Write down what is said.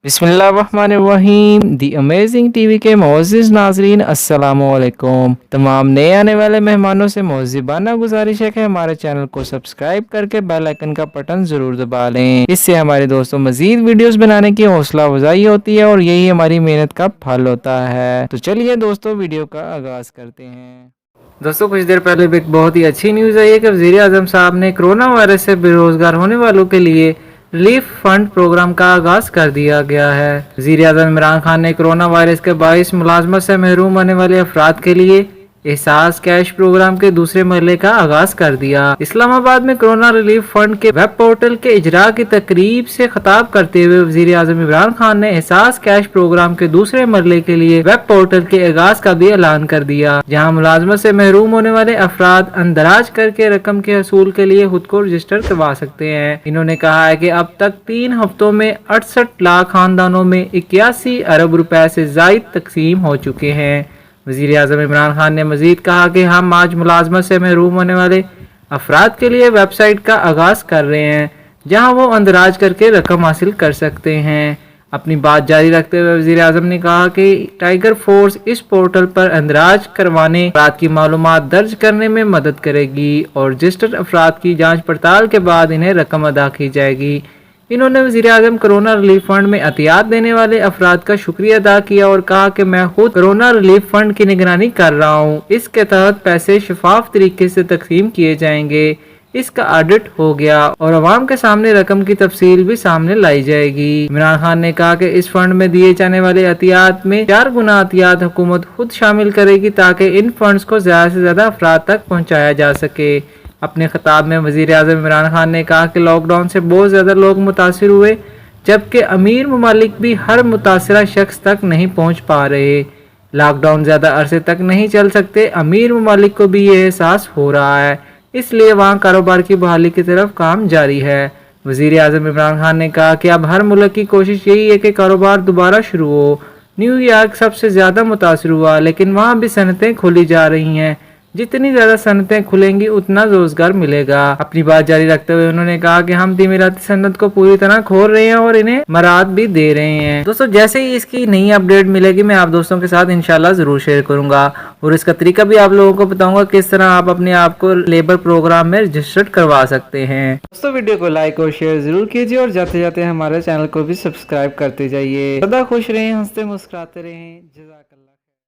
बिस्मिल्लाहिर्रहमानिर्रहीम। दी amazing TV के मोअज़्ज़िज़ नाज़रीन, अस्सलामुअलैकुम। तमाम नए आने वाले मेहमानों से मोअज़्ज़िबाना गुजारिश है कि हमारे चैनल को सब्सक्राइब करके बेल आइकन का बटन ज़रूर दबा लें। इससे हमारे दोस्तों मज़ीद वीडियोस बनाने की हौसला अफजाई होती है और यही हमारी मेहनत का फल होता है। तो चलिए दोस्तों, वीडियो का आगाज़ करते हैं। दोस्तों, कुछ देर पहले एक बहुत ही अच्छी न्यूज़ आई है कि वज़ीर आज़म साहब ने कोरोना वायरस से बेरोज़गार होने वालों के लिए रिलीफ फंड प्रोग्राम का आगाज कर दिया गया है। वज़ीर आज़म इमरान खान ने कोरोना वायरस के बाइस मुलाजमत से महरूम होने वाले अफराद के लिए एहसास कैश प्रोग्राम के दूसरे मरहले का आगाज कर दिया। इस्लामाबाद में कोरोना रिलीफ फंड के वेब पोर्टल के इजरा की तकरीब से खिताब करते हुए वज़ीर आज़म इमरान खान ने एहसास कैश प्रोग्राम के दूसरे मरहले के लिए वेब पोर्टल के आगाज का भी ऐलान कर दिया, जहां मुलाजमत से महरूम होने वाले अफराद अंदराज करके रकम के हसूल के लिए खुद को रजिस्टर करवा सकते हैं। इन्होंने कहा है कि अब तक 3 हफ्तों में 68 लाख खानदानों में 81 अरब रुपए से जायद तकसीम हो चुके हैं। वज़ीर आज़म इमरान खान ने मजीद कहा कि हम आज मुलाजमत से महरूम होने वाले अफराद के लिए वेबसाइट का आगाज़ कर रहे हैं, जहां वो अंदराज करके रकम हासिल कर सकते हैं। अपनी बात जारी रखते हुए वज़ीर आज़म ने कहा कि टाइगर फोर्स इस पोर्टल पर अंदराज करवाने अफराद की मालूमात दर्ज करने में मदद करेगी और रजिस्टर्ड अफराद की जांच पड़ताल के बाद इन्हें रकम अदा की जाएगी। इन्होंने वज़ीर आज़म कोरोना रिलीफ फंड में एहतियात देने वाले अफराद का शुक्रिया अदा किया और कहा कि मैं खुद कोरोना रिलीफ फंड की निगरानी कर रहा हूँ। इसके तहत पैसे शफाफ तरीके से तकसीम किए जाएंगे, इसका ऑडिट हो गया और अवाम के सामने रकम की तफसील भी सामने लाई जाएगी। इमरान खान ने कहा कि इस फंड में दिए जाने वाले एहतियात में 4 गुना एहतियात हुकूमत खुद शामिल करेगी ताकि इन फंड्स को ज्यादा से ज्यादा अफराद तक पहुँचाया जा सके। अपने खिताब में वज़ीर आज़म इमरान खान ने कहा कि लॉकडाउन से बहुत ज़्यादा लोग मुतासिर हुए, जबकि अमीर ममालिक भी हर मुतासरा शख्स तक नहीं पहुँच पा रहे। लॉकडाउन ज़्यादा अरसे तक नहीं चल सकते, अमीर ममालिक को भी ये एहसास हो रहा है, इसलिए वहाँ कारोबार की बहाली की तरफ काम जारी है। वज़ीर आज़म इमरान खान ने कहा कि अब हर मुल्क की कोशिश यही है कि कारोबार दोबारा शुरू हो। न्यूयॉर्क सबसे ज़्यादा मुतासर हुआ, लेकिन वहाँ भी सनतें खोली जा रही हैं। जितनी ज्यादा सनतें खुलेंगी उतना रोजगार मिलेगा। अपनी बात जारी रखते हुए उन्होंने कहा कि हम तमीराती सनत को पूरी तरह खोल रहे हैं और इन्हें मराद भी दे रहे हैं। दोस्तों, जैसे ही इसकी नई अपडेट मिलेगी मैं आप दोस्तों के साथ इंशाल्लाह जरूर शेयर करूंगा और इसका तरीका भी आप लोगों को बताऊंगा किस तरह आप अपने आप को लेबर प्रोग्राम में रजिस्टर्ड करवा सकते हैं। दोस्तों, वीडियो को लाइक और शेयर जरूर कीजिए और जाते जाते हमारे चैनल को भी सब्सक्राइब करते जाइए। सदा खुश रहें, हंसते मुस्कुराते रहें।